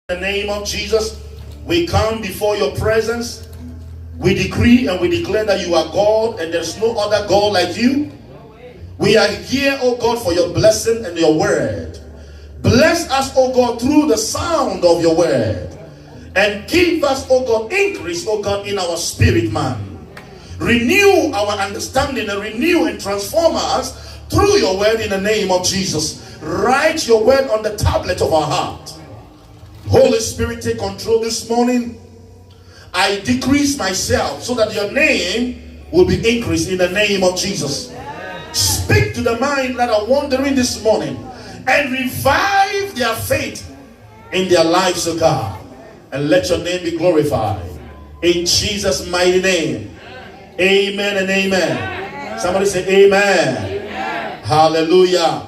In the name of Jesus, we come before your presence. We decree and we declare that you are God and there's no other God like you. We are here, oh God, for your blessing and your word. Bless us, oh God, through the sound of your word. And give us, oh God, increase, oh God, in our spirit man. Renew our understanding and renew and transform us through your word in the name of Jesus. Write your word on the tablet of our heart. Holy Spirit, take control this morning. I decrease myself so that your name will be increased in the name of Jesus. Speak to the mind that are wandering this morning and revive their faith in their lives, O God. And let your name be glorified. In Jesus' mighty name. Amen and amen. Somebody say amen. Hallelujah.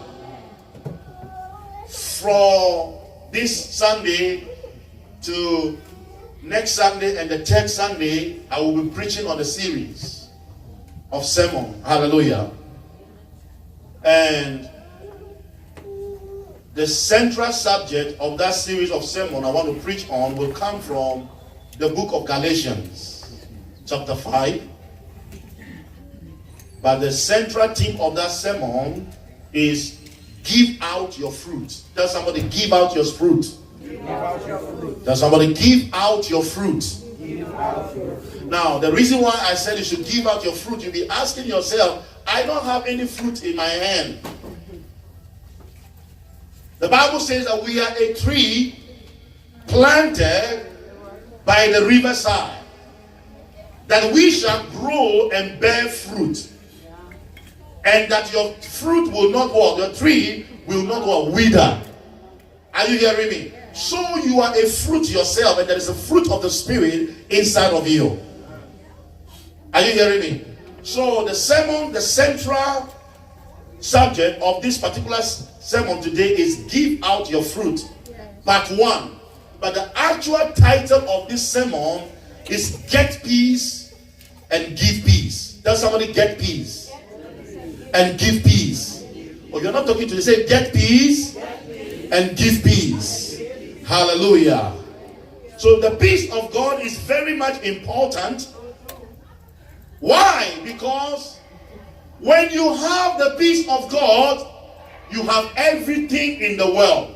From this Sunday to next Sunday and the third Sunday, I will be preaching on a series of sermon. Hallelujah. And the central subject of that series of sermon I want to preach on will come from the book of Galatians, chapter 5. But the central theme of that sermon is give out your fruit. Tell somebody, give out your fruit. Tell somebody, give out your fruit. Now, the reason why I said you should give out your fruit, you'll be asking yourself, I don't have any fruit in my hand. The Bible says that we are a tree planted by the riverside, that we shall grow and bear fruit. And that your fruit will not what? Your tree will not what? Wither. Are you hearing me? So you are a fruit yourself, and there is a fruit of the Spirit inside of you. Are you hearing me? So the sermon, the central subject of this particular sermon today is give out your fruit. Part 1. But the actual title of this sermon is get peace and give peace. Tell somebody, get peace and give peace. Oh, you're not talking to me. Say get peace and give peace. Hallelujah. So the peace of God is very much important. Why? Because when you have the peace of God, you have everything in the world.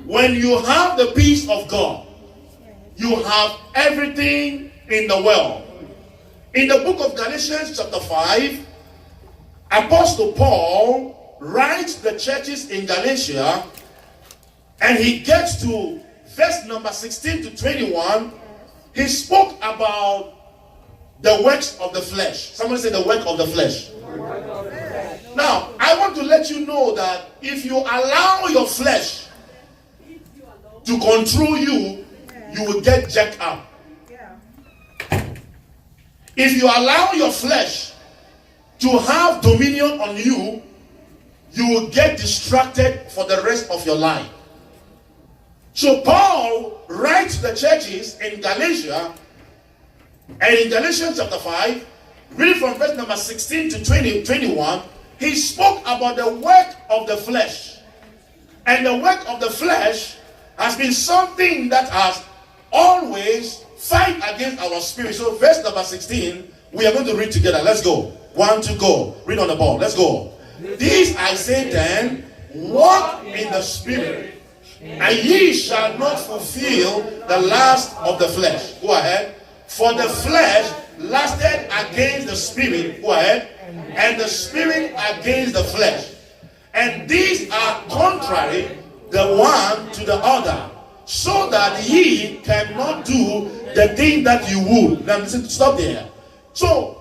When you have the peace of God, you have everything in the world. In the book of Galatians chapter 5, Apostle Paul writes the churches in Galatia, and he gets to verse number 16 to 21. He spoke about the works of the flesh. Somebody say the work of the flesh. Now, I want to let you know that if you allow your flesh to control you, you will get jacked up. If you allow your flesh to have dominion on you, you will get distracted for the rest of your life. So Paul writes the churches in Galatia, and in Galatians chapter 5, read from verse number 16 to 21, he spoke about the work of the flesh. And the work of the flesh has been something that has always fight against our spirit. So verse number 16, we are going to read together. Let's go. 1, 2, go. Read on the board. Let's go. This I say then, walk in the spirit, and ye shall not fulfill the lust of the flesh. Go ahead. For the flesh lusted against the spirit. Go ahead. And the spirit against the flesh. And these are contrary the one to the other, so that ye cannot do the thing that you would. Now listen, stop there. So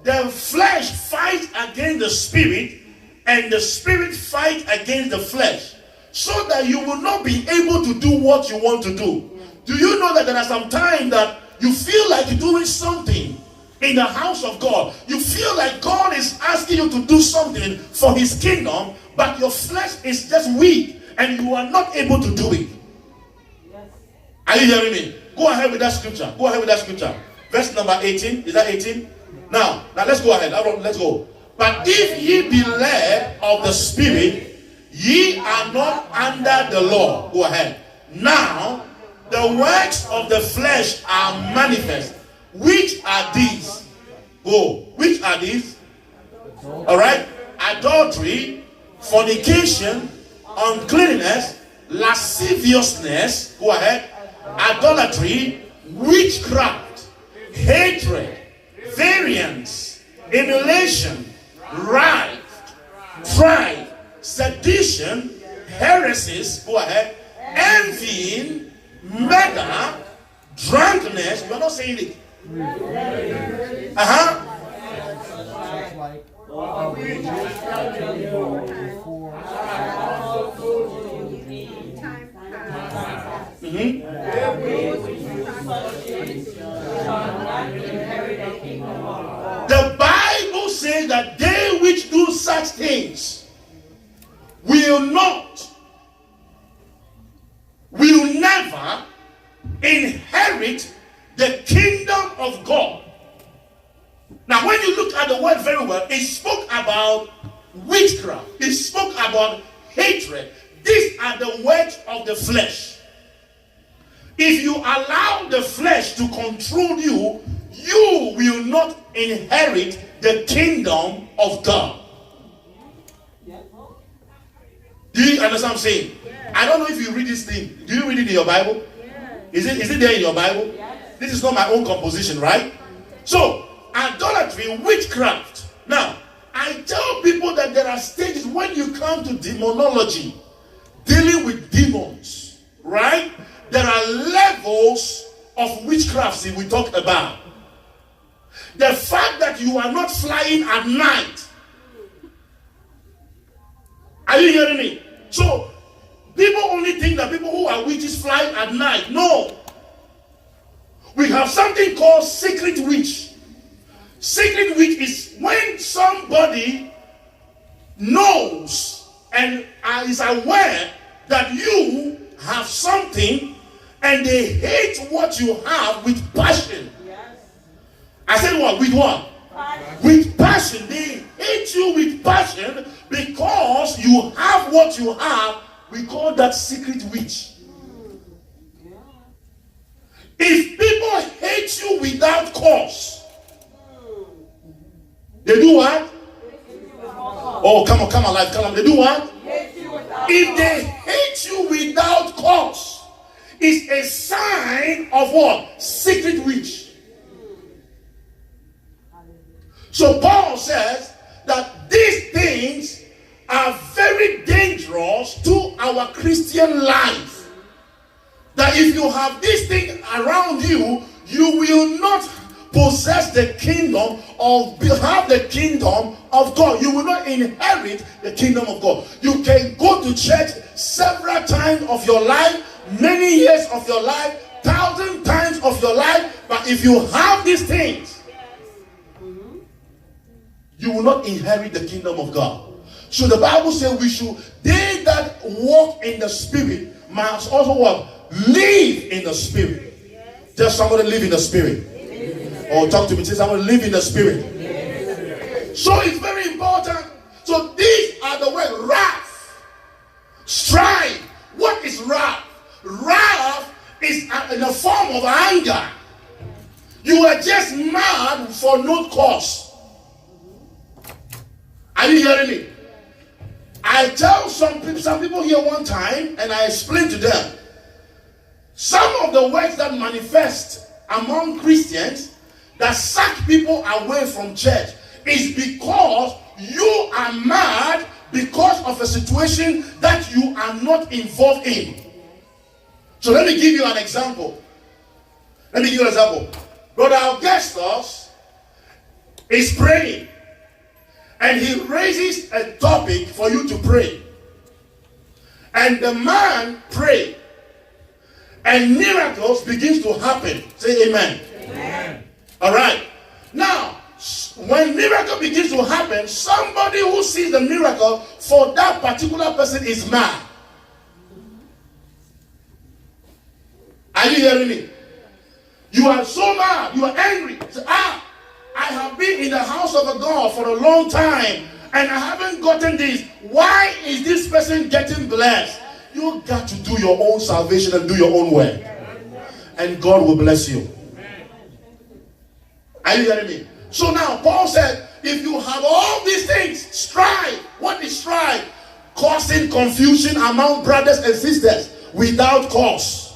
the flesh fights against the spirit, and the spirit fights against the flesh, so that you will not be able to do what you want to do. Do you know that there are some times that you feel like you're doing something in the house of God? You feel like God is asking you to do something for his kingdom, but your flesh is just weak and you are not able to do it. Are you hearing me? Go ahead with that scripture. Go ahead with that scripture. Verse number 18. Is that 18? Now let's go ahead. Let's go. But if ye be led of the Spirit, Ye are not under the law. Go ahead. Now, the works of the flesh are manifest. Which are these? Go. Which are these? All right. Adultery, fornication, uncleanness, lasciviousness. Go ahead. Idolatry, witchcraft, hatred, variance, emulation, wrath, pride, sedition, heresies. Go ahead. Envying, murder, drunkenness. You are not saying it. The Bible says that they which do such things will never inherit the kingdom of God. Now, when you look at the word very well, it spoke about witchcraft. It spoke about hatred. These are the works of the flesh. If you allow the flesh to control you, you will not inherit the kingdom of God. Do you understand what I'm saying? I don't know if you read this thing. Do you read it in your Bible? Is it there in your Bible? This is not my own composition, right? So, idolatry, witchcraft. Now, I tell people that there are stages when you come to demonology, dealing with demons, right? There are levels of witchcraft that we talked about. The fact that you are not flying at night. Are you hearing me? So, people only think that people who are witches fly at night. No. We have something called secret witch. Secret witch is when somebody knows and is aware that you have something and they hate what you have with passion. Yes. I said what? With what? Passion. With passion. They hate you with passion because you have what you have. We call that secret witch. Yeah. If people hate you without cause, they do what? Oh, come on, come alive, come on. They do what? If they hate you without cause, it's a sign of what? Secret witch. So Paul says that these things are very dangerous to our Christian life. That if you have this thing around you, you will not possess the kingdom or have the kingdom of God. You will not inherit the kingdom of God. You can go to church several times of your life, many years of your life, 1,000 times of your life, but if you have these things, you will not inherit the kingdom of God. So the Bible says they that walk in the spirit must also what? Live in the spirit. Tell somebody live in the spirit. Or talk to me, say someone live in the spirit. So it's very important. So these are the words: wrath, strife. What is wrath? Wrath is in the form of anger. You are just mad for no cause. Are you hearing me? I tell some people here one time, and I explain to them some of the words that manifest among Christians that suck people away from church is because you are mad because of a situation that you are not involved in. So let me give you an example. Brother Augustus is praying and he raises a topic for you to pray. And the man prayed and miracles begins to happen. Say amen. Amen. All right. Now, when miracle begins to happen, somebody who sees the miracle for that particular person is mad. Are you hearing me? You are so mad. You are angry. Say, I have been in the house of a God for a long time. and I haven't gotten this. Why is this person getting blessed? You got to do your own salvation and do your own work. And God will bless you. Are you hearing me? So now Paul said, if you have all these things, strive. What is strive? Causing confusion among brothers and sisters without cause.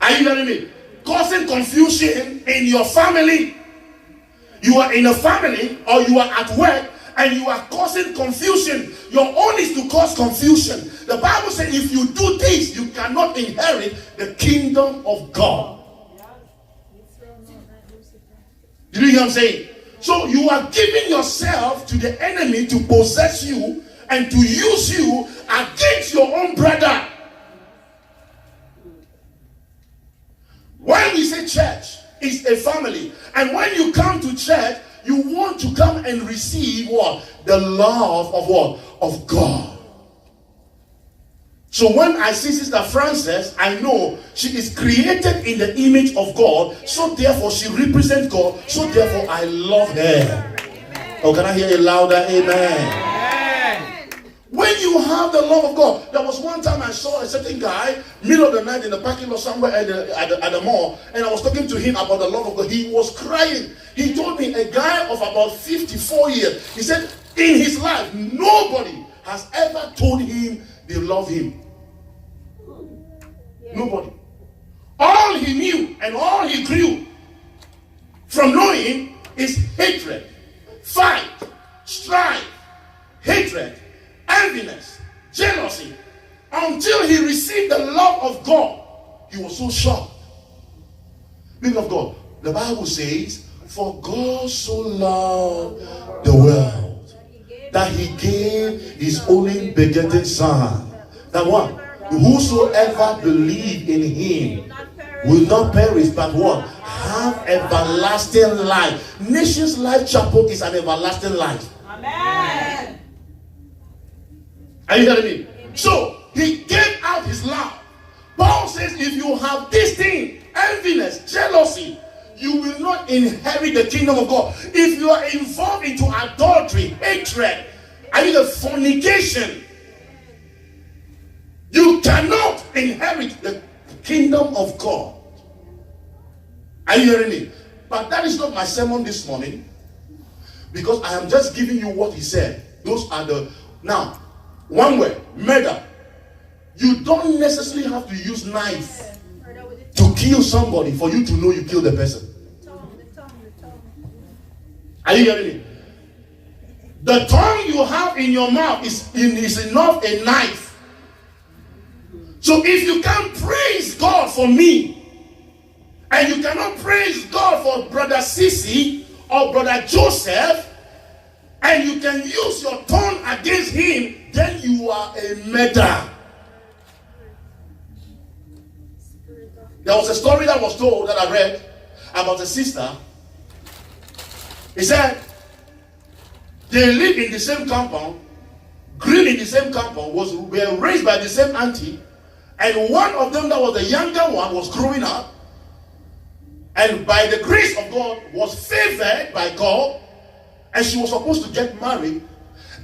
Are you hearing me? Causing confusion in your family. You are in a family or you are at work and you are causing confusion. Your own is to cause confusion. The Bible says if you do this, you cannot inherit the kingdom of God. Did you hear what I'm saying? So you are giving yourself to the enemy to possess you and to use you against your own brother. When we say church, it's a family. And when you come to church, you want to come and receive what? The love of what? Of God. So when I see Sister Frances, I know she is created in the image of God. So therefore she represents God. So therefore I love her. Oh, can I hear a louder amen? When you have the love of God, there was one time I saw a certain guy, middle of the night in the parking lot somewhere at the mall, and I was talking to him about the love of God. He was crying. He told me, a guy of about 54 years, he said, in his life, nobody has ever told him they love him. Nobody. All he knew and all he grew from knowing is hatred, fight, strife, hatred, enviness, jealousy, until he received the love of God. He was so shocked. People of God, the Bible says, for God so loved the world that he gave his only begotten Son, that what? Whosoever believe in him will not perish but what? Have everlasting life. Nations Life Chapel is an everlasting life. Amen. Are you hearing me? So he gave out his love. Paul says if you have this thing, enviness, jealousy, you will not inherit the kingdom of God. If you are involved into adultery, hatred, and even fornication, you cannot inherit the kingdom of God. Are you hearing me? But that is not my sermon this morning, because I am just giving you what he said. Those are the... Now, one word, murder. You don't necessarily have to use knife to kill somebody for you to know you killed the person. Are you hearing me? The tongue you have in your mouth is enough a knife. So if you can't praise God for me, and you cannot praise God for Brother Sisi or Brother Joseph, and you can use your tongue against him, then you are a murderer. There was a story that was told that I read about a sister. He said they lived in the same compound, grew in the same compound, were raised by the same auntie, and one of them, that was the younger one, was growing up, and by the grace of God was favored by God, and she was supposed to get married.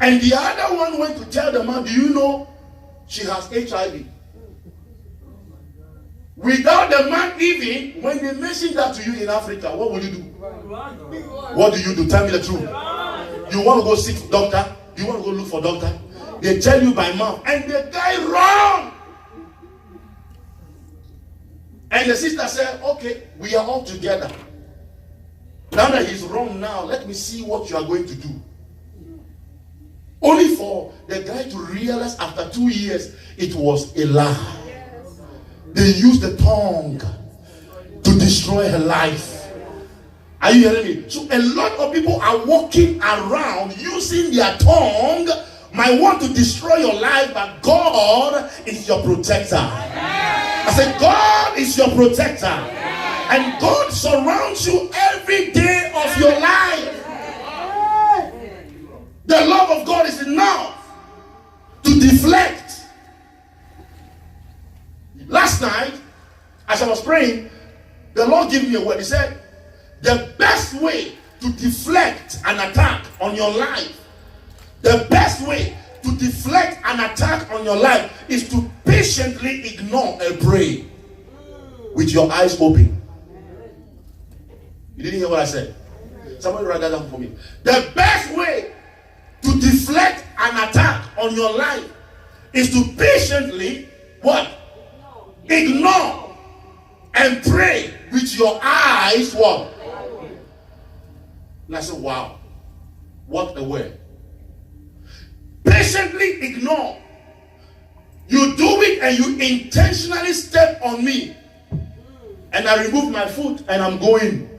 And the other one went to tell the man, do you know she has HIV? Without the man even, when they mention that to you in Africa, what will you do? What do you do? Tell me the truth. You want to go seek doctor? You want to go look for doctor? They tell you by mouth, and the guy wrong. And the sister said, okay, we are all together. Now that he's wrong now, let me see what you are going to do. Only for the guy to realize after 2 years, it was a lie. They used the tongue to destroy her life. Are you hearing me? So a lot of people are walking around using their tongue, might want to destroy your life, but God is your protector. I said, God is your protector. And God surrounds you every day of your life. The love of God is enough to deflect. Last night, as I was praying, the Lord gave me a word. He said, the best way to deflect an attack on your life, the best way to deflect an attack on your life is to patiently ignore and pray with your eyes open. You didn't hear what I said? Somebody write that down for me. The best way to deflect an attack on your life is to patiently what? Ignore and pray with your eyes what? And I said, wow, what a word. Patiently ignore. You do it and you intentionally step on me and I remove my foot and I'm going.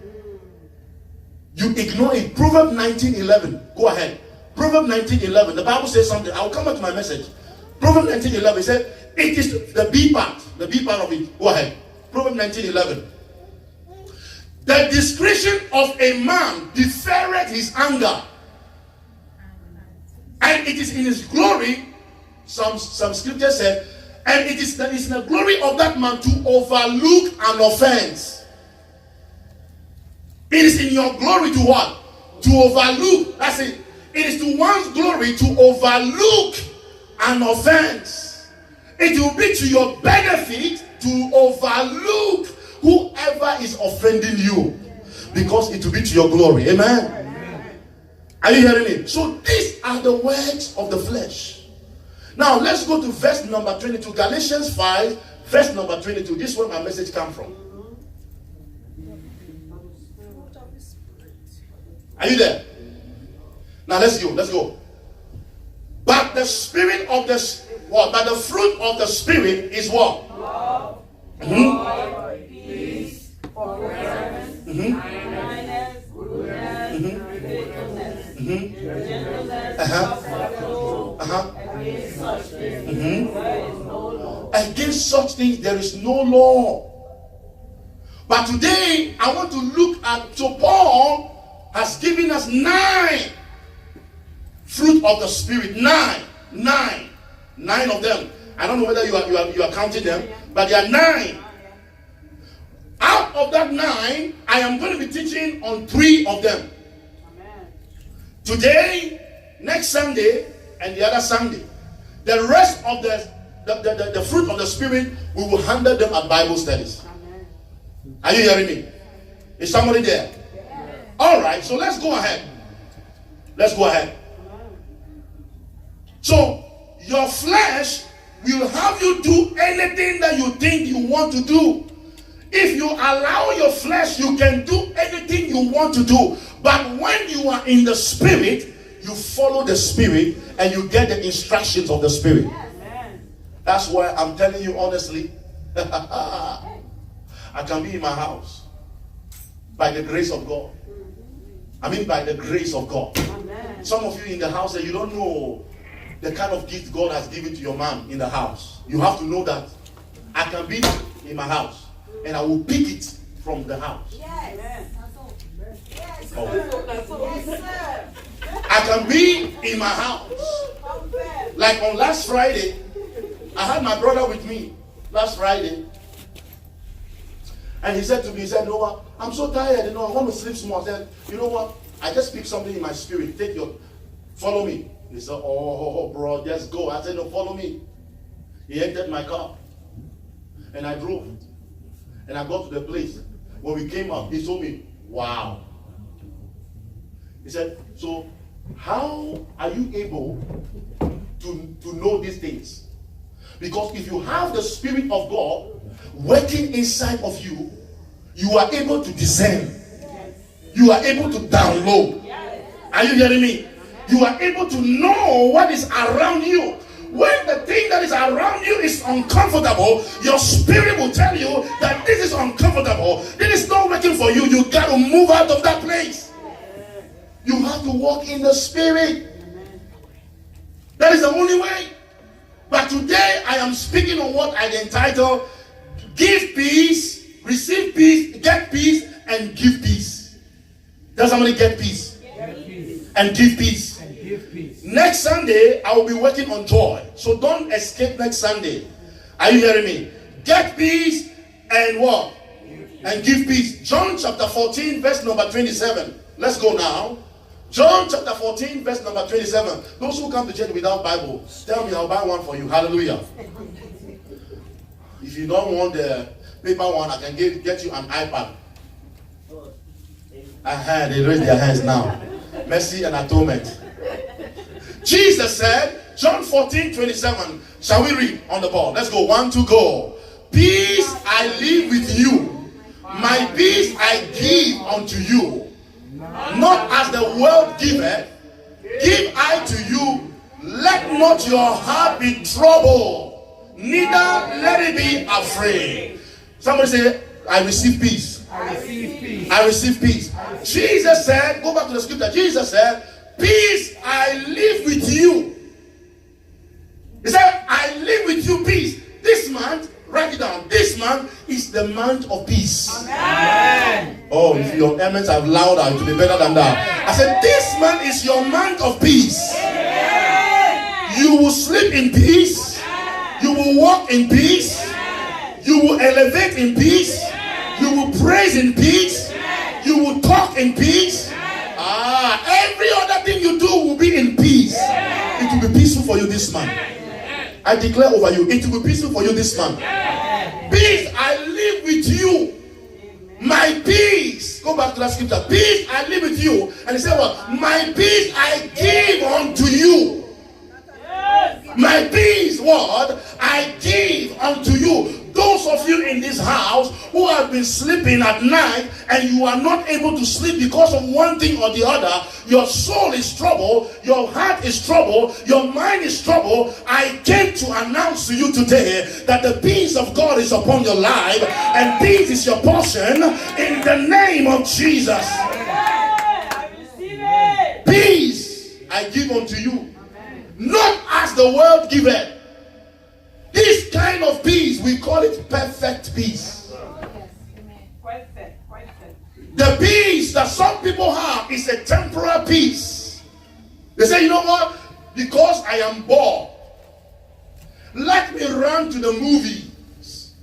You ignore it. Proverbs 19:11. Go ahead. Proverbs 19:11. The Bible says something. I'll come back to my message. Proverbs 19:11 said, it is the B part of it. Go ahead. Proverbs 19:11. The discretion of a man deferreth his anger, and it is in his glory. Some scripture said, and it is in the glory of that man to overlook an offense. It is in your glory to what? To overlook. That's it. It is to one's glory to overlook an offense. It will be to your benefit to overlook whoever is offending you, because it will be to your glory. Amen. Are you hearing me? So these are the works of the flesh. Now let's go to verse number 22. Galatians 5, verse number 22. This is where my message comes from. Are you there? Now let's go. But the spirit of the what? But the fruit of the spirit is what? Love, joy, peace, forbearance, kindness, goodness, faithfulness, gentleness, self-control. Against such things there is no law. Against such things there is no law. But today I want to look at, so Paul has given us 9 fruit of the spirit. 9 of them. I don't know whether you are counting them, but there are 9. Out of that 9, I am going to be teaching on 3 of them. Today, next Sunday, and the other Sunday. The rest of the fruit of the spirit, we will handle them at Bible studies. Are you hearing me? Is somebody there? All right, so let's go ahead. So your flesh will have you do anything that you think you want to do. If you allow your flesh, you can do anything you want to do. But when you are in the spirit, you follow the spirit and you get the instructions of the spirit. That's why I'm telling you honestly, I can be in my house by the grace of God. I mean by the grace of God. Amen. Some of you in the house that you don't know the kind of gift God has given to your man in the house. You have to know that I can be in my house and I will pick it from the house. Yes. Oh. I can be in my house. Like on last Friday, I had my brother with me last Friday. And he said to me, Noah, I'm so tired, I want to sleep small. I said, you know what? I just picked something in my spirit. Follow me. He said, oh, bro, just go. I said, no, follow me. He entered my car. And I drove. And I got to the place. When we came up, he told me, wow. He said, so how are you able to know these things? Because if you have the Spirit of God working inside of you, you are able to discern. You are able to download. Are you hearing me? You are able to know what is around you. When the thing that is around you is uncomfortable, your spirit will tell you that this is uncomfortable. This is not working for you. You got to move out of that place. You have to walk in the spirit. That is the only way. But today I am speaking on what I entitled give peace, receive peace, get peace, and give peace. Does somebody get peace? And give peace. Next Sunday, I will be working on joy. So don't escape next Sunday. Are you hearing me? Get peace and what? And give peace. John chapter 14, verse number 27. Let's go now. John chapter 14, verse number 27. Those who come to church without Bible, tell me, I'll buy one for you. Hallelujah. If you don't want the paper one, I can get you an iPad. They raise their hands now. Mercy and atonement. Jesus said, John 14, 27. Shall we read on the board? Let's go. 1, 2, go. Peace I leave with you. My peace I give unto you. Not as the world giveth, give I to you. Let not your heart be troubled, neither let it be afraid. Somebody say, I receive peace. I receive peace. I receive peace. Jesus said, go back to the scripture. Jesus said, peace I live with you. He said, I live with you peace. This month, write it down. This month is the month of peace. Amen. Oh, if your amens are louder, it will be better than that. I said, this month is your month of peace. You will sleep in peace. You will walk in peace. You will elevate in peace. You will praise in peace. You will talk in peace. Every other thing you do will be in peace. It will be peaceful for you this month. I declare over you, it will be peaceful for you this month. Peace I live with you. My peace. Go back to that scripture. Peace I live with you. And he said, well, my peace I give unto you. My peace, what? I give unto you. Those of you in this house who have been sleeping at night and you are not able to sleep because of one thing or the other, your soul is troubled, your heart is troubled, your mind is troubled. I came to announce to you today that the peace of God is upon your life and peace is your portion in the name of Jesus. I receive it. Peace I give unto you, not as the world giveth. This kind of peace, we call it perfect peace. Perfect. The peace that some people have is a temporal peace. They say, you know what? Because I am bored, let me run to the movies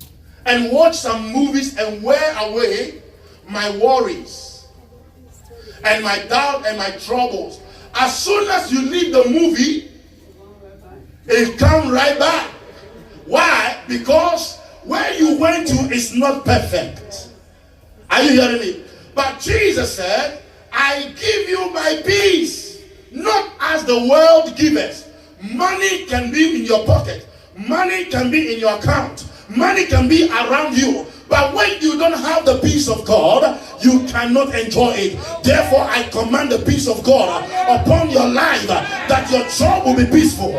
and watch some movies and wear away my worries and my doubt and my troubles. As soon as you leave the movie, it comes right back. Why? Because where you went to is not perfect. Are you hearing me? But Jesus said, I give you my peace, not as the world giveth. Money can be in your pocket. Money can be in your account. Money can be around you. But when you don't have the peace of God, you cannot enjoy it. Therefore, I command the peace of God upon your life, that your job will be peaceful.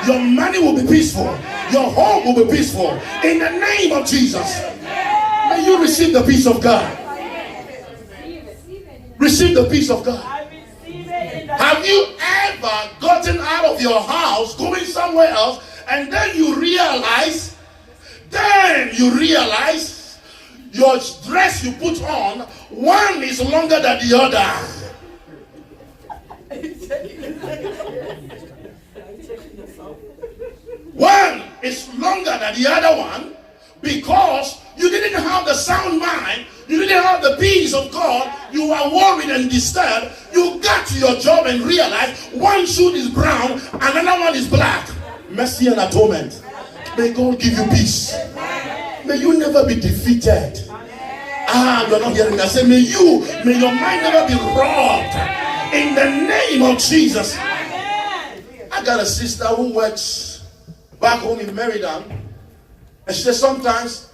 Your money will be peaceful. Your home will be peaceful. In the name of Jesus. May you receive the peace of God. Receive the peace of God. Have you ever gotten out of your house, going somewhere else, and then you realize your dress you put on, one is longer than the other. One is longer than the other one because you didn't have the sound mind, you didn't have the peace of God, you were worried and disturbed. You got to your job and realized one shoe is brown, another one is black. Mercy and atonement. May God give you peace. May you never be defeated. You're not hearing me. I say, may your mind never be robbed. In the name of Jesus. I got a sister who works back home in Merida, and she says sometimes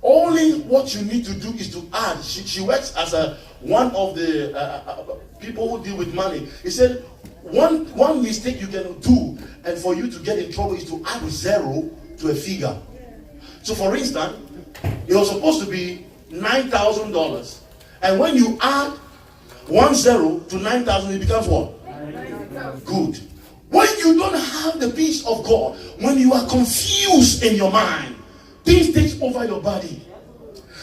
only what you need to do is to add. She works as one of the people who deal with money. He said one mistake you can do, and for you to get in trouble, is to add 0 to a figure. So for instance, it was supposed to be $9,000, and when you add 10 to 9,000, it becomes what? Good. When you don't have the peace of God, when you are confused in your mind, things take over your body.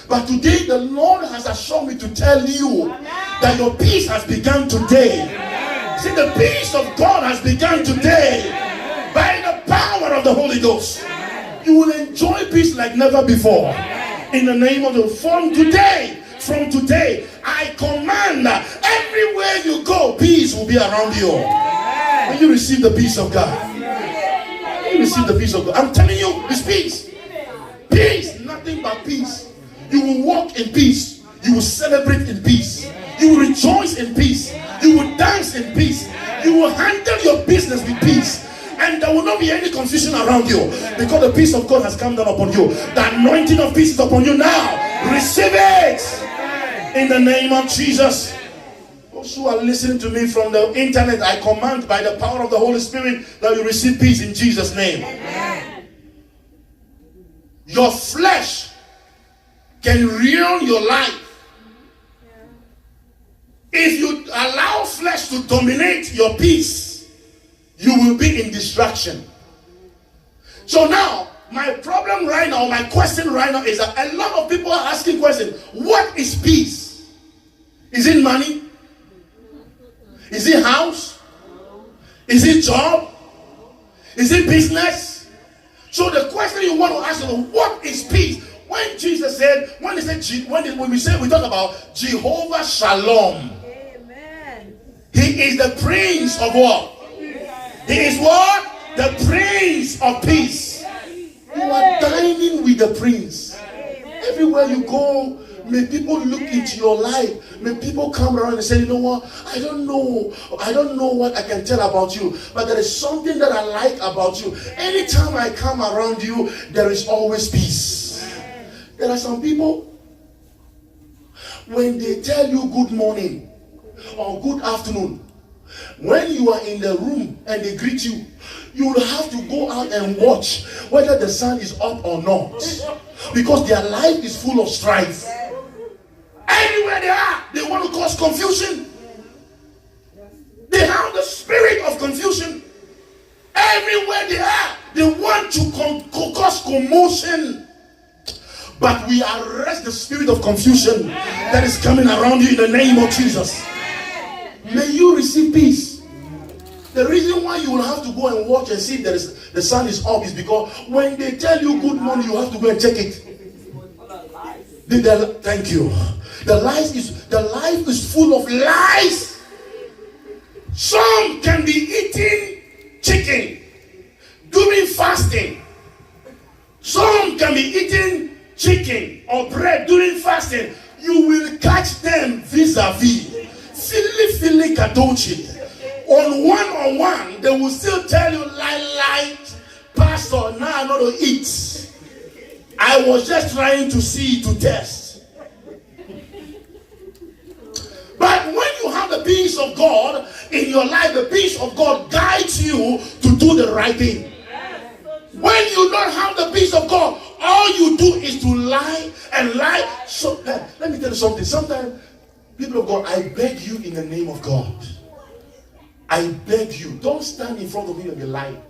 But today the Lord has assured me to tell you that your peace has begun today. See, the peace of God has begun today by the power of the Holy Ghost. You will enjoy peace like never before. In the name of the from today, from today, I command everywhere you go, peace will be around you. When you receive the peace of God, you receive the peace of God. I'm telling you, it's peace. Peace, nothing but peace. You will walk in peace. You will celebrate in peace. You will rejoice in peace. You will dance in peace. You will handle your business with peace. And there will not be any confusion around you, because the peace of God has come down upon you. The anointing of peace is upon you now. Receive it in the name of Jesus. Those who are listening to me from the internet, I command by the power of the Holy Spirit that you receive peace in Jesus' name. Amen. Your flesh can ruin your life. If you allow flesh to dominate your peace, you will be in distraction. So now, my problem right now, my question right now is that a lot of people are asking questions. What is peace? Is it money? Is it house? Is it job? Is it business? So the question you want to ask is, what is peace? When Jesus said, when we talk about Jehovah Shalom, amen. He is the Prince of what? He is what? The Prince of Peace. You are dining with the Prince. Everywhere you go, may people look into your life. May people come around and say, you know what? I don't know what I can tell about you, but there is something that I like about you. Anytime I come around you, there is always peace. There are some people, when they tell you good morning or good afternoon, when you are in the room and they greet you, you will have to go out and watch whether the sun is up or not, because their life is full of strife. Everywhere they are, they want to cause confusion. They have the spirit of confusion. Everywhere they are, they want to cause commotion. But we arrest the spirit of confusion that is coming around you in the name of Jesus. May you receive peace. The reason why you will have to go and watch and see if the sun is up is because when they tell you good morning, you have to go and check it. Thank you. The life is full of lies. Some can be eating chicken during fasting. Some can be eating chicken or bread during fasting. You will catch them vis-a-vis. Fili katochi. On one, they will still tell you, lie, Pastor, now I'm not to eat. I was just trying to see, to test. But when you have the peace of God in your life, the peace of God guides you to do the right thing. When you don't have the peace of God, all you do is to lie and lie. So let me tell you something. Sometimes, people of God, I beg you in the name of God, I beg you, don't stand in front of me and be lying.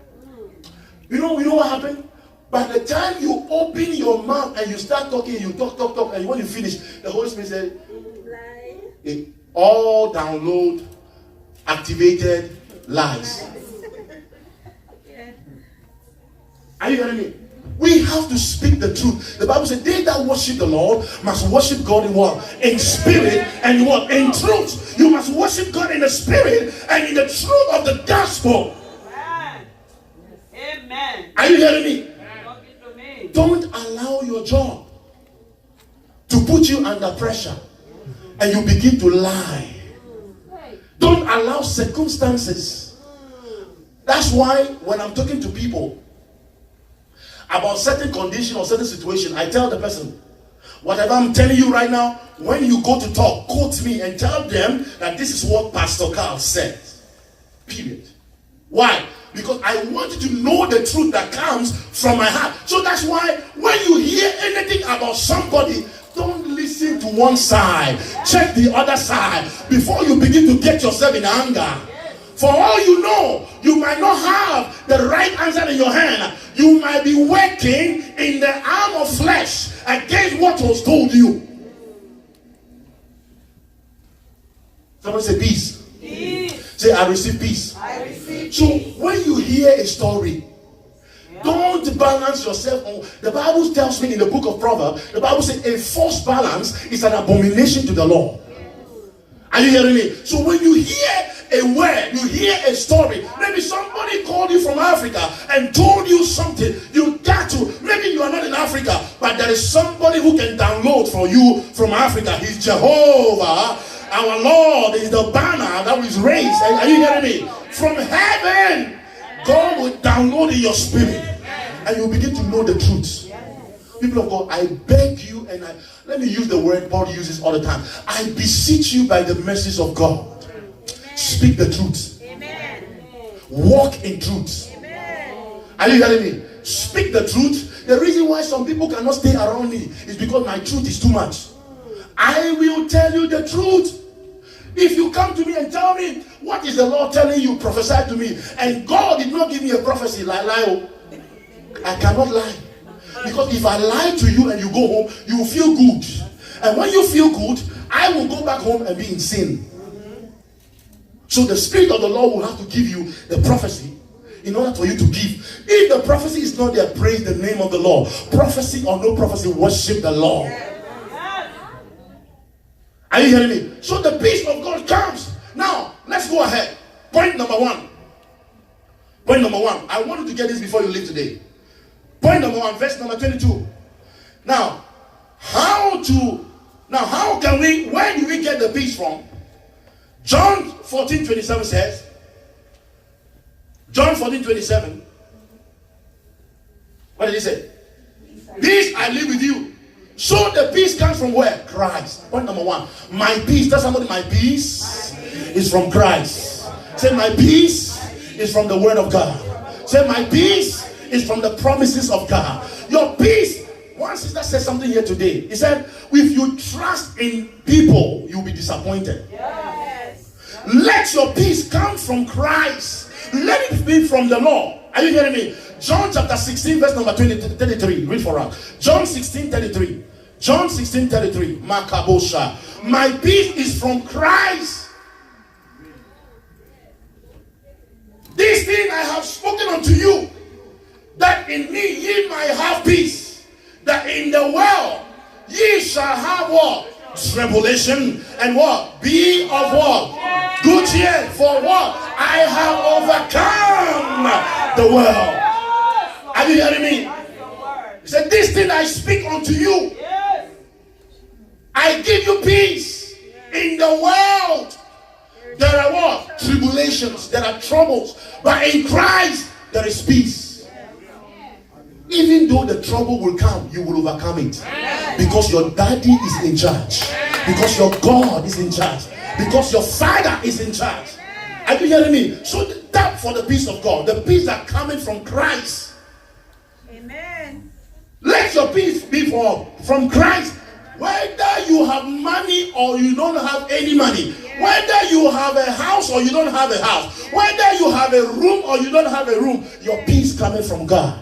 You know what happened? By the time you open your mouth and you start talking, you talk, and when you finish, the Holy Spirit said, all download activated lies. Are you hearing me? We have to speak the truth. The Bible says, they that worship the Lord must worship God in what? In spirit and what? In truth. You must worship God in the spirit and in the truth of the gospel. Amen. Are you hearing me? Don't allow your job to put you under pressure and you begin to lie. Don't allow circumstances. That's why when I'm talking to people about certain condition or certain situation, I tell the person, whatever I'm telling you right now, when you go to talk, quote me and tell them that this is what Pastor Carl said. Period. Why? Because I want you to know the truth that comes from my heart. So that's why when you hear anything about somebody, don't listen to one side. Check the other side before you begin to get yourself in anger. For all you know, you might not have the right answer in your hand. You might be working in the arm of flesh against what was told you. Someone say peace. Peace. Say, I receive peace. I receive peace. So when you hear a story Don't balance yourself on. The Bible tells me in the book of Proverbs, the Bible says a false balance is an abomination to the Lord. Are you hearing me? So when you hear a word, you hear a story, maybe somebody called you from Africa and told you something, you got to, maybe you are not in Africa, but there is somebody who can download for you from Africa. He's Jehovah. Our Lord is the banner that was raised. Are you hearing me? From heaven, God will download in your spirit and you begin to know the truth. People of God, I beg you, and let me use the word Paul uses all the time. I beseech you by the mercies of God. Speak the truth. Walk in truth. Are you hearing me? Speak the truth. The reason why some people cannot stay around me is because my truth is too much. I will tell you the truth. If you come to me and tell me, what is the Lord telling you, prophesy to me, and God did not give me a prophecy, lie. I cannot lie. Because if I lie to you and you go home, you will feel good. And when you feel good, I will go back home and be in sin. So the Spirit of the Lord will have to give you the prophecy in order for you to give. If the prophecy is not there, praise the name of the Lord. Prophecy or no prophecy, worship the Lord. Are you hearing me? So the peace of God comes. Now, let's go ahead. Point number one. Point number one. I want you to get this before you leave today. Point number one, verse number 22. Now, where do we get the peace from? John 14:27 says, John 14:27, what did he say? Peace I live with you. So the peace comes from where? Christ. Point number one. My peace. Tell somebody, my peace is from Christ. Say, my peace is from the word of God. Say, my peace is from the promises of God. Your peace. One sister said something here today. He said, if you trust in people, you'll be disappointed. Yes. Let your peace come from Christ. Let it be from the Lord. Are you hearing me? John chapter 16, verse number 33. Read for us. John 16:33. John 16:33. Makabosha. My peace is from Christ. This thing I have spoken unto you, that in me ye might have peace. That in the world ye shall have what? Tribulation. And what? Be of what? Good cheer. For what? I have overcome the world. Are you hearing me? He said, this thing I speak unto you. I give you peace. In the world there are what? Tribulations. There are troubles. But in Christ there is peace. Even though the trouble will come, you will overcome it. Because your daddy is in charge. Because your God is in charge. Because your Father is in charge. Are you hearing me? So that for the peace of God. The peace that coming from Christ. Amen. Let your peace be from Christ. Whether you have money or you don't have any money. Whether you have a house or you don't have a house. Whether you have a room or you don't have a room. Your peace coming from God.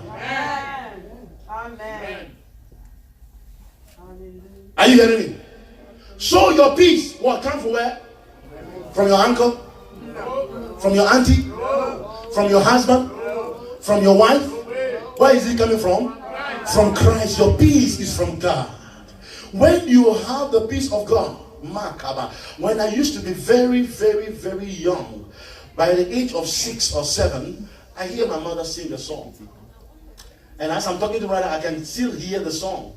Amen. Are you hearing me? So your peace will come from where? From your uncle? From your auntie? From your husband? From your wife? Where is it coming from? From Christ. Your peace is from God. When you have the peace of God, when I used to be very, very, very young, by the age of 6 or 7, I hear my mother sing a song. And as I'm talking to her, I can still hear the song.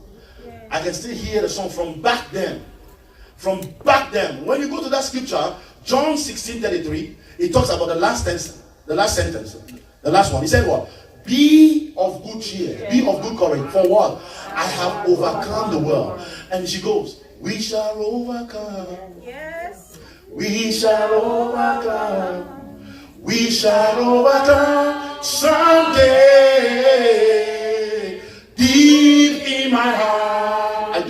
I can still hear the song from back then. From back then. When you go to that scripture, John 16:33, it talks about the last sentence, the last one. He said what? Be of good cheer, be of good courage. For what? I have overcome the world. And she goes, we shall overcome. Yes. We shall overcome. We shall overcome someday. Deep in my heart, I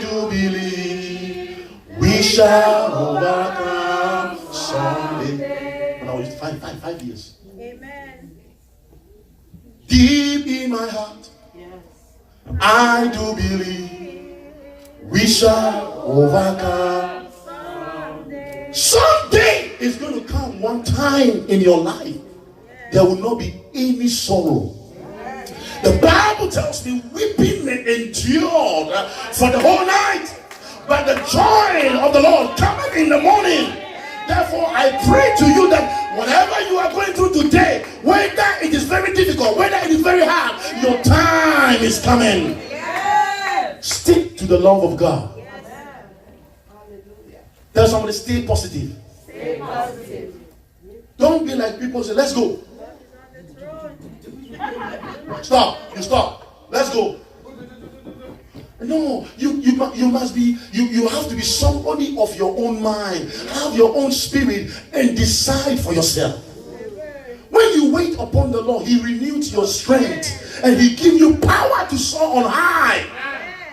do believe. We shall overcome someday. When I was 5 years. Amen. Deep in my heart, I do believe we shall overcome. Someday is going to come one time in your life. There will not be any sorrow. The Bible tells me weeping may endure for the whole night, but the joy of the Lord cometh in the morning. Therefore, I pray to you that whatever you are going through today, whether it is very difficult, whether it is very hard, your time is coming. Stick to the love of God. Tell somebody, stay positive. Stay positive. Don't be like people say, let's go. Stop. You stop. Let's go. No, you must be, you have to be somebody of your own mind. Have your own spirit and decide for yourself. When you wait upon the Lord, He renews your strength and He gives you power to soar on high.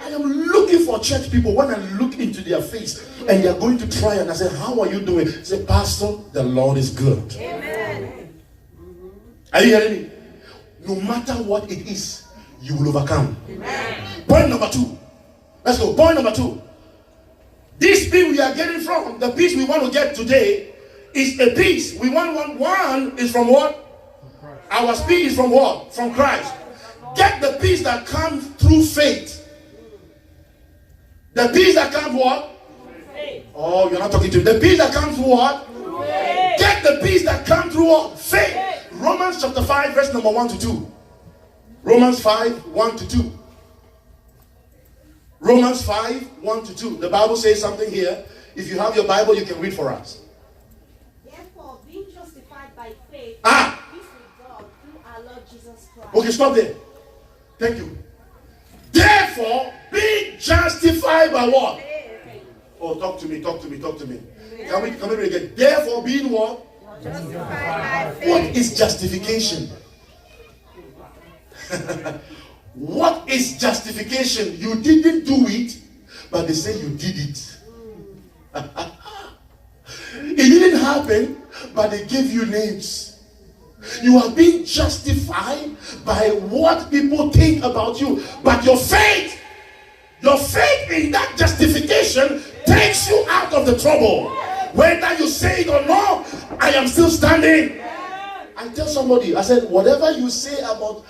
I am looking for church people. When I look into their face and they are going to try, and I say, how are you doing? I say, Pastor, the Lord is good. Amen. Are you hearing me? No matter what it is, you will overcome. Amen. Point number 2. Let's go. Point number 2. This peace we are getting from, the peace we want to get today, is a peace. We want one is from what? Our peace is from what? From Christ. Get the peace that comes through faith. The peace that comes what? Faith. Oh, you're not talking to me. The peace that comes through what? Faith. Get the peace that comes through what? Faith. Romans chapter 5, verse number 1 to 2. Romans 5, 1 to 2. Romans 5, 1 to 2. The Bible says something here. If you have your Bible, you can read for us. Therefore, being justified by faith, peace with God through our Lord Jesus Christ. Okay, stop there. Thank you. Therefore, being justified by what? Oh, talk to me. Can we read again? Therefore, being what? Justified by What faith. is justification? What is justification? You didn't do it, but they say you did it. It didn't happen, but they gave you names. You are being justified by what people think about you, but your faith in that justification takes you out of the trouble. Whether you say it or not, I am still standing. I tell somebody, I said, whatever you say about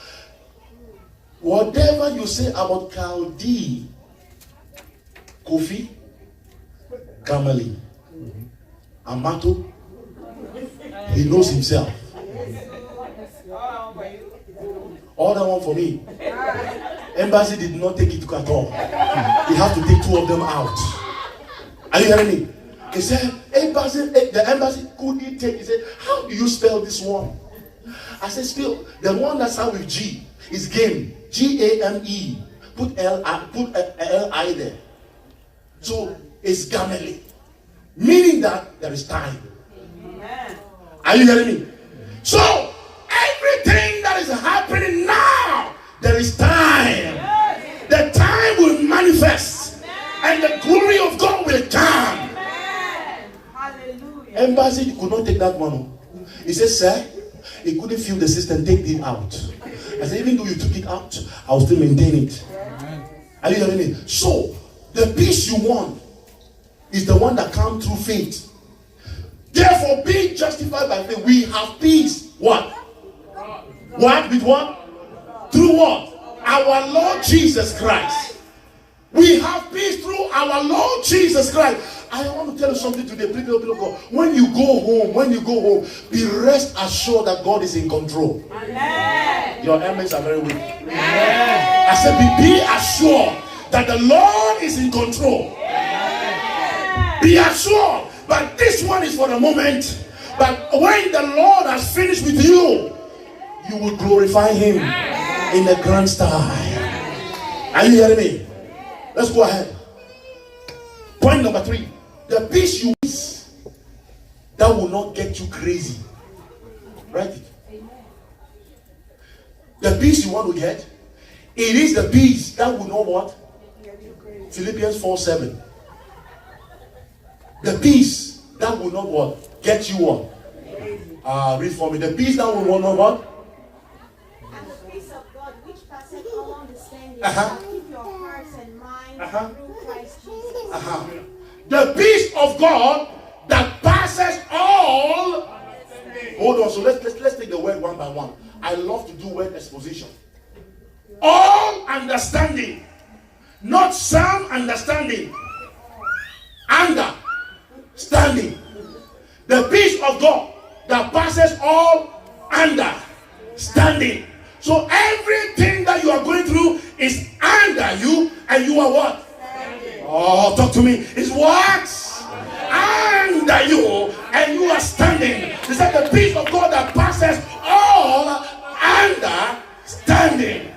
Kaldi, Kofi, Kamali, Amato, he knows himself. All that one for me. Embassy did not take it at all. He had to take 2 of them out. Are you hearing me? He said, the embassy couldn't take. He said, how do you spell this one? I said, spell the one that starts with G. Is game. G-A-M-E. Put L-I there. So it's Gameli. Meaning that there is time. Amen. Are you hearing me? So everything that is happening now, there is time. The time will manifest. And the glory of God will come. Hallelujah. Embassy could not take that one. He said, sir, he couldn't feel the system, take it out. I said, even though you took it out, I'll still maintain it. Are you hearing me? So, the peace you want is the one that comes through faith. Therefore, being justified by faith, we have peace. What? What? With what? Through what? Our Lord Jesus Christ. We have peace through our Lord Jesus Christ. I want to tell you something today, people of God. When you go home, be rest assured that God is in control. Amen. Your amens are very weak. I said, be assured that the Lord is in control. Be assured, but this one is for the moment. But when the Lord has finished with you, you will glorify Him in the grand style. Are you hearing me? Let's go ahead. Point number 3. The peace you miss that will not get you crazy. Write it. The peace you want to get, it is the peace that will not what? Philippians 4:7. The peace that will not what? Get you what? Read for me. The peace that will not what? And the peace of God, which passeth all understanding, Uh-huh. shall keep your hearts and minds Uh-huh. through Christ Jesus. The peace of God that passes all Hold on. So let's take the word one by one. I love to do word exposition. All understanding, not some understanding. Understanding. The peace of God that passes all understanding. So everything that you are going through is under you, and you are what? Standing. Oh, talk to me. Is what? Under you, and you are standing. He said the peace of God that passes all understanding.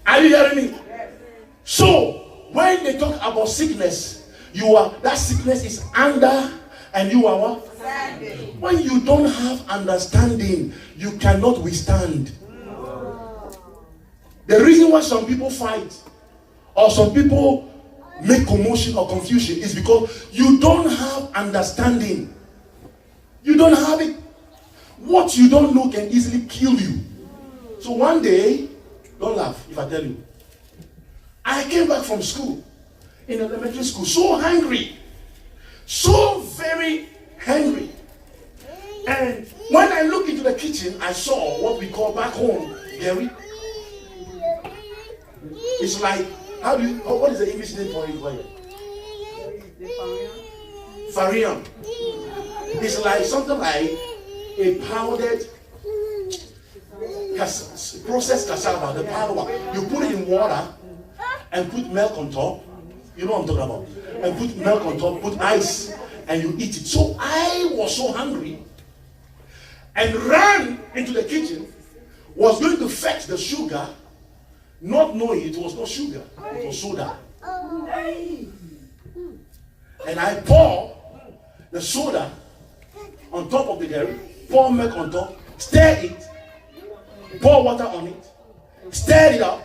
Are you hearing me? So when they talk about sickness, that sickness is under, and you are what? Standing. When you don't have understanding, you cannot withstand. The reason why some people fight or some people make commotion or confusion is because you don't have understanding. You don't have it. What you don't know can easily kill you. So one day, don't laugh if I tell you, I came back from school, in elementary school, so hungry, so very hungry. And when I looked into the kitchen, I saw what we call back home, Gary. It's like, what is the English name for it? Farium. It's like something like a powdered processed cassava, the powder. You put it in water and put milk on top. You know what I'm talking about. And put milk on top, put ice, and you eat it. So I was so hungry and ran into the kitchen, was going to fetch the sugar, not knowing it was not sugar, it was soda. And I pour the soda on top of the dairy, pour milk on top, stir it, pour water on it, stir it up,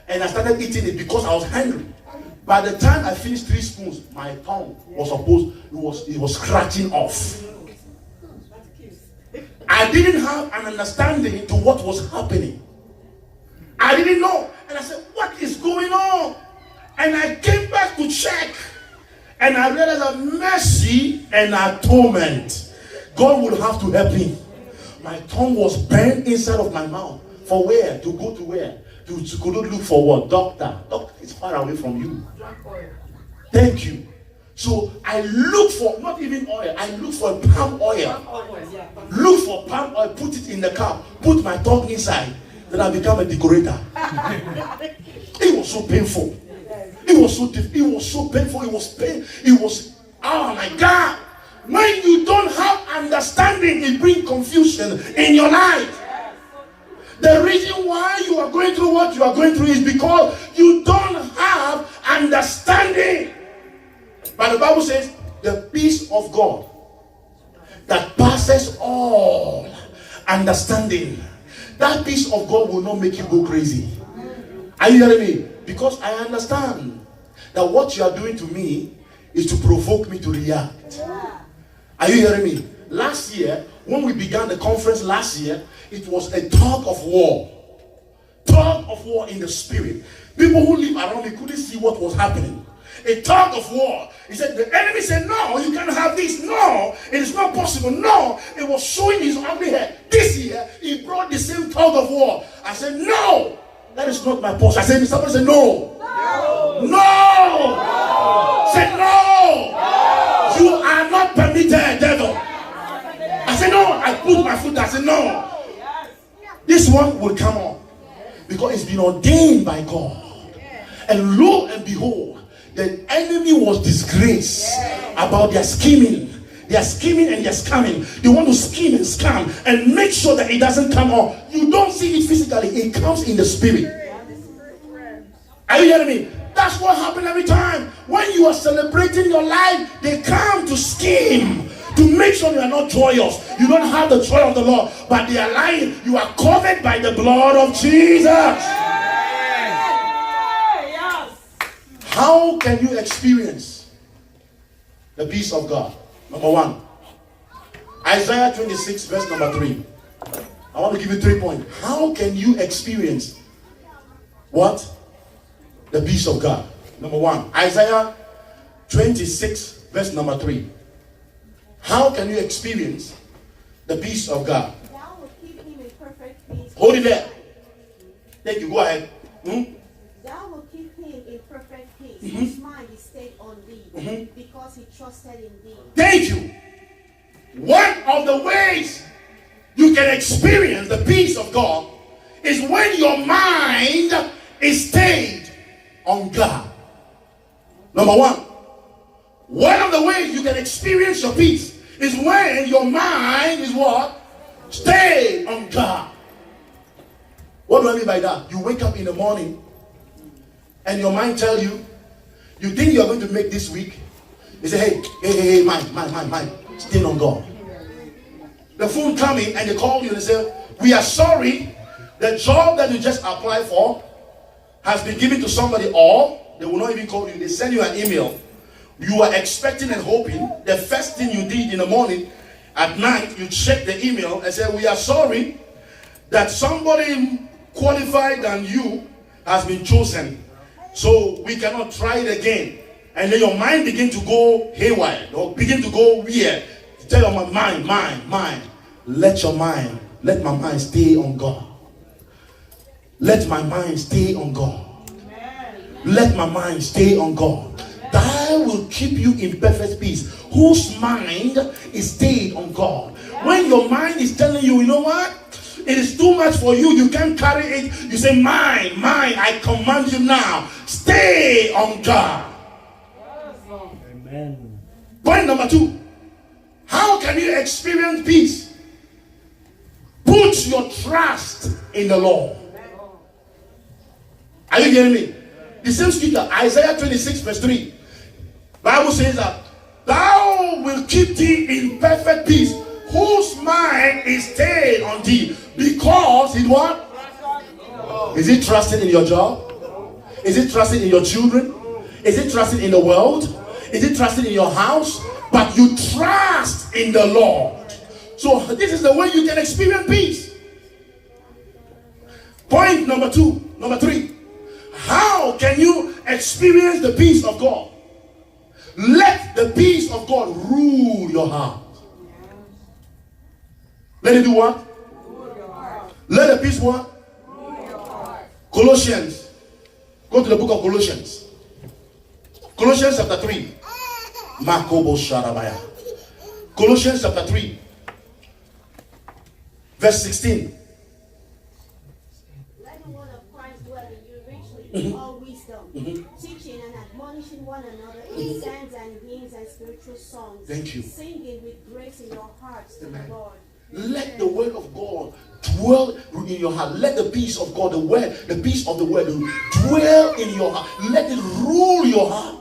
and I started eating it because I was hungry. By the time I finished 3 spoons, my tongue was it was scratching off. I didn't have an understanding to what was happening. I didn't know. And I said, what is going on? And I came back to check. And I realized that mercy and atonement, God would have to help me. My tongue was burned inside of my mouth. For where? To go to where? To go look for what? Doctor. Doctor is far away from you. Thank you. So I look for, not even oil, I look for palm oil. Look for palm oil, put it in the cup, put my tongue inside. Then I become a decorator. It was so painful. It was so painful. It was pain. It was, oh my God. When you don't have understanding, it brings confusion in your life. The reason why you are going through what you are going through is because you don't have understanding. But the Bible says, the peace of God that passes all understanding, that peace of God will not make you go crazy. Are you hearing me? Because I understand that what you are doing to me is to provoke me to react. Are you hearing me? Last year, when we began the conference last year, it was a tug of war. Tug of war in the spirit. People who live around me couldn't see what was happening. A tug of war. He said, the enemy said, no, you can't have this. No, it is not possible. No, it was showing his ugly head. This year, he brought the same tug of war. I said, no, that is not my portion. I said, somebody said, no. No. No. Say, no. You are not permitted, devil. I said, no. I put my foot. I said, no. This one will come on. Because it's been ordained by God. And lo and behold, the enemy was disgraced about their scheming. They are scheming and they are scamming. They want to scheme and scam and make sure that it doesn't come on. You don't see it physically. It comes in the spirit. Are you hearing me? That's what happens every time. When you are celebrating your life, they come to scheme to make sure you are not joyous. You don't have the joy of the Lord, but they are lying. You are covered by the blood of Jesus. How can you experience the peace of God? Number 1, Isaiah 26 verse number 3. I want to give you 3 points. How can you experience what? The peace of God. Number 1, Isaiah 26 verse number 3. How can you experience the peace of God? Thou will keep him in perfect peace. Hold it there. Thank you. Go ahead. Thou will keep him in perfect peace. His mind is stayed on thee, because he trusted in thee. Thank you. One of the ways you can experience the peace of God is when your mind is stayed on God. Number one. One of the ways you can experience your peace is when your mind is what? Stayed on God. What do I mean by that? You wake up in the morning and your mind tells you, you think you're going to make this week. You say, hey, mind, stay on God. The phone come in and they call you and they say, we are sorry, the job that you just applied for has been given to somebody, or they will not even call you. They send you an email. You are expecting and hoping. The first thing you did in the morning, at night, you check the email and say, we are sorry that somebody qualified than you has been chosen. So we cannot try it again. And then your mind begin to go haywire, or begin to go weird. Tell your mind. Let my mind stay on God. Let my mind stay on God. Let my mind stay on God. That will keep you in perfect peace. Whose mind is stayed on God. When your mind is telling you, you know what? It is too much for you. You can't carry it. You say, mine, I command you now. Stay on God. Amen. Point number 2. How can you experience peace? Put your trust in the Lord. Are you hearing me? The same scripture, Isaiah 26 verse 3. Bible says that thou will keep thee in perfect peace, whose mind is stayed on thee, because it what? Is it trusting in your job? Is it trusting in your children? Is it trusting in the world? Is it trusting in your house? But you trust in the Lord. So this is the way you can experience peace. Point number 3. How can you experience the peace of God? Let the peace of God rule your heart. Let it do what? Let the peace what? Colossians. Go to the book of Colossians. Colossians chapter 3. Makobo Sharabaya. Colossians chapter 3. Verse 16. Let the word of Christ dwell in you richly in all wisdom, teaching and admonishing one another in psalms and hymns and spiritual songs. Thank you. Singing with grace in your hearts to the Lord. Let the word of God dwell in your heart. Let the peace of God, the peace of the word dwell in your heart. Let it rule your heart.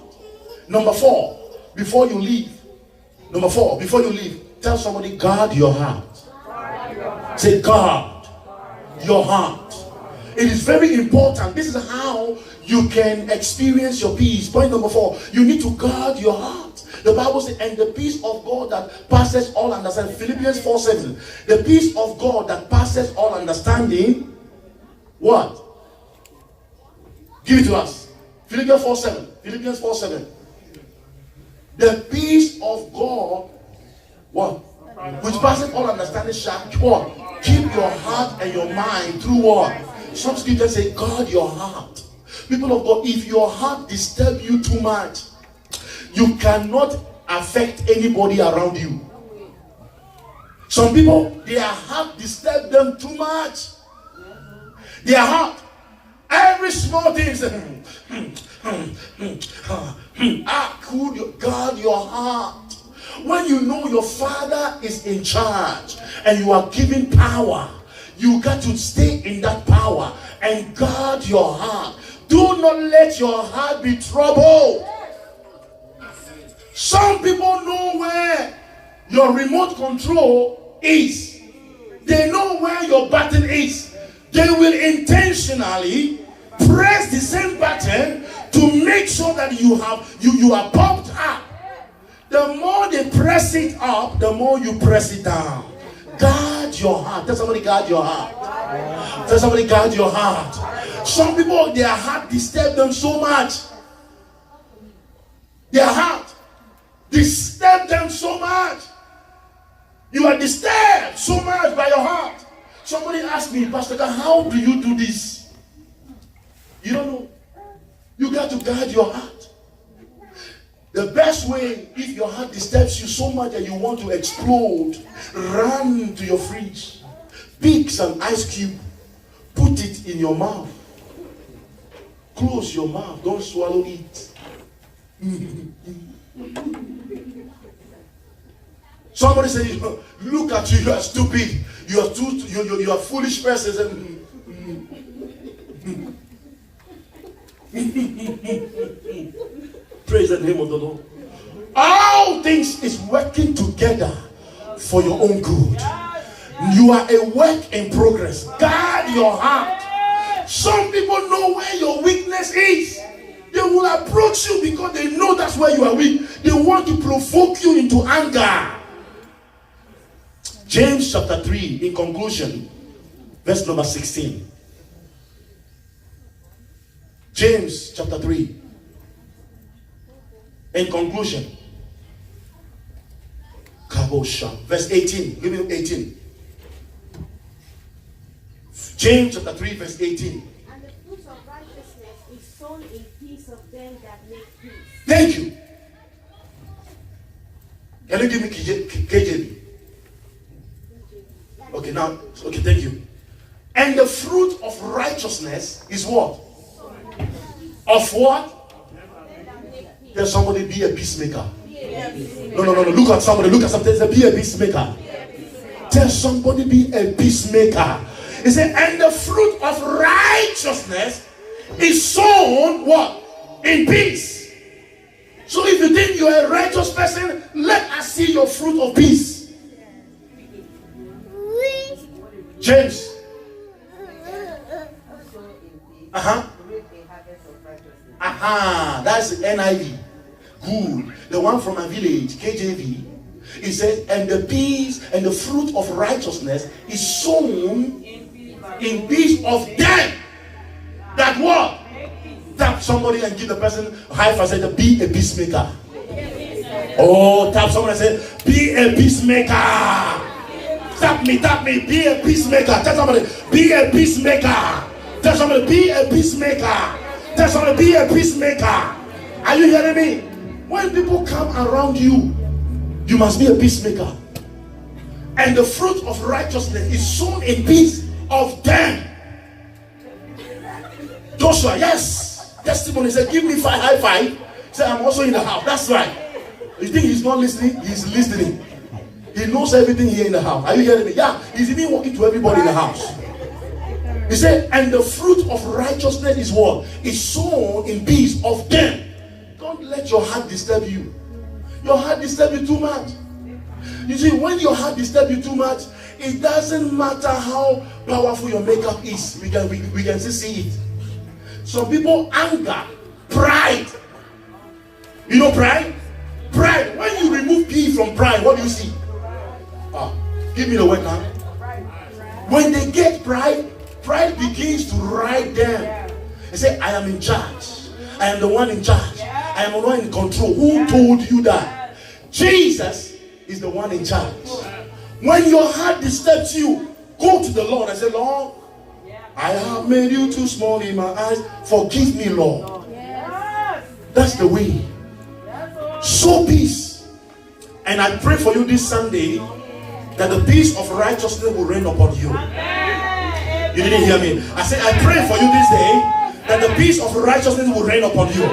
Number 4, before you leave. Tell somebody, guard your heart. Say, guard your heart. It is very important. This is how you can experience your peace. Point number 4, you need to guard your heart. The Bible says, and the peace of God that passes all understanding. Philippians 4:7. The peace of God that passes all understanding. What? Give it to us. Philippians 4:7. The peace of God, what? Which passes all understanding shall what? Keep your heart and your mind through what? Some scriptures say, guard your heart. People of God, if your heart disturbs you too much, you cannot affect anybody around you. Some people, their heart disturbs them too much. Their heart, every small thing is could you guard your heart? When you know your Father is in charge and you are given power, you got to stay in that power and guard your heart. Do not let your heart be troubled. Some people know where your remote control is. They know where your button is. They will intentionally press the same button to make sure that you are pumped up. The more they press it up, the more you press it down. Guard your heart. Tell somebody, guard your heart. Tell somebody, guard your heart. Some people, their heart disturbs them so much. Their heart disturbs them so much. You are disturbed so much by your heart. Somebody asked me, Pastor, how do you do this? You don't know. You got to guard your heart. The best way, if your heart disturbs you so much that you want to explode, run to your fridge, pick some ice cube, put it in your mouth. Close your mouth, don't swallow it. Somebody say, look at you, you are stupid. You are foolish person. Praise the name of the Lord. All things is working together for your own good. You are a work in progress. Guard your heart. Some people know where your weakness is. They will approach you because they know that's where you are weak. They want to provoke you into anger. James chapter 3, in conclusion, verse number 16. James chapter 3, in conclusion, Kabosha, verse 18. Give me 18. James chapter 3, verse 18. And the fruit of righteousness is sown in peace of them that make peace. Thank you. Can you give me KJV? Okay, now, okay, thank you. And the fruit of righteousness is what? Of what? Tell somebody, be a peacemaker. No. Look at somebody. Look at somebody. Say, be a peacemaker. Tell somebody, be a peacemaker. He said, and the fruit of righteousness is sown what? In peace. So if you think you are a righteous person, let us see your fruit of peace. James. That's the NIV. Good. The one from my village, KJV. It says, and the peace and the fruit of righteousness is sown in peace of them that what? Tap somebody and give the person a high five. Say, be a peacemaker. Oh, tap someone and say, be a peacemaker. Tap me, be a peacemaker. Tell somebody, be a peacemaker. Tell somebody, be a peacemaker. Tell somebody, be a peacemaker. Are you hearing me? When people come around you, you must be a peacemaker. And the fruit of righteousness is sown in peace of them. Joshua, yes. Testimony said, give me high five. Say, I'm also in the house. That's right. You think he's not listening? He's listening. He knows everything here in the house. Are you hearing me? Yeah. He's even walking to everybody in the house. He said, and the fruit of righteousness is what? Is sown in peace of them. Don't let your heart disturb you. Your heart disturb you too much. You see, when your heart disturb you too much, it doesn't matter how powerful your makeup is. We can still see it. Some people, anger, pride. You know pride? Pride. When you remove P from pride, what do you see? Give me the word now. When they get pride, pride begins to ride them. They say, I am in charge. I am the one in charge. I am the one in control. Who told you that? Jesus is the one in charge. When your heart disturbs you, go to the Lord and say, Lord, I have made you too small in my eyes. Forgive me, Lord. That's the way. Sow peace. And I pray for you this Sunday that the peace of righteousness will reign upon you. You didn't hear me. I said, I pray for you this day that the peace of righteousness will reign upon you.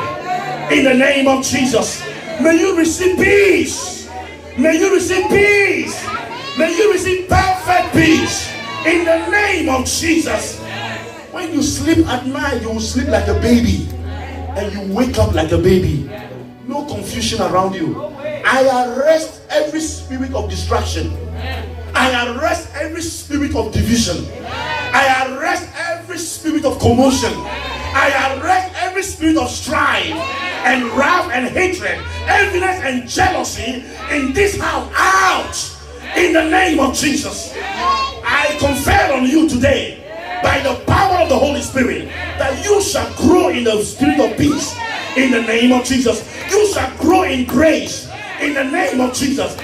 In the name of Jesus. May you receive peace. May you receive peace. May you receive perfect peace. In the name of Jesus. When you sleep at night, you will sleep like a baby. And you wake up like a baby. No confusion around you. I arrest every spirit of distraction. I arrest every spirit of division. I arrest every spirit of commotion. I arrest every spirit of strife and wrath and hatred, enviness and jealousy in this house. Out! In the name of Jesus. I confer on you today, by the power of the Holy Spirit, that you shall grow in the spirit of peace. In the name of Jesus. You shall grow in grace. In the name of Jesus.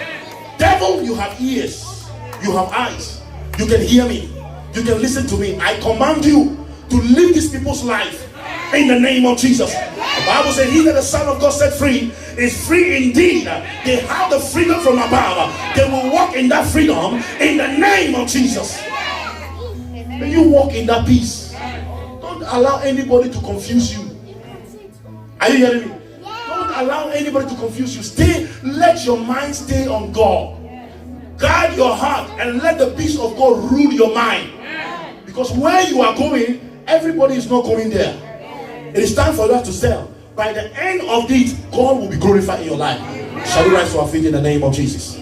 Devil Devil, you have ears, you have eyes, you can hear me, you can listen to me. I command you to live these people's life in the name of Jesus. The Bible says, he that the Son of God set free is free indeed. They have the freedom from above. They will walk in that freedom in the name of Jesus. May you walk in that peace. Don't allow anybody to confuse you. Are you hearing me? Don't allow anybody to confuse you. Let your mind stay on God. Guard your heart and let the peace of God rule your mind. Because where you are going, everybody is not going there. It is time for that to sell. By the end of it, God will be glorified in your life. Shall we rise to our feet in the name of Jesus?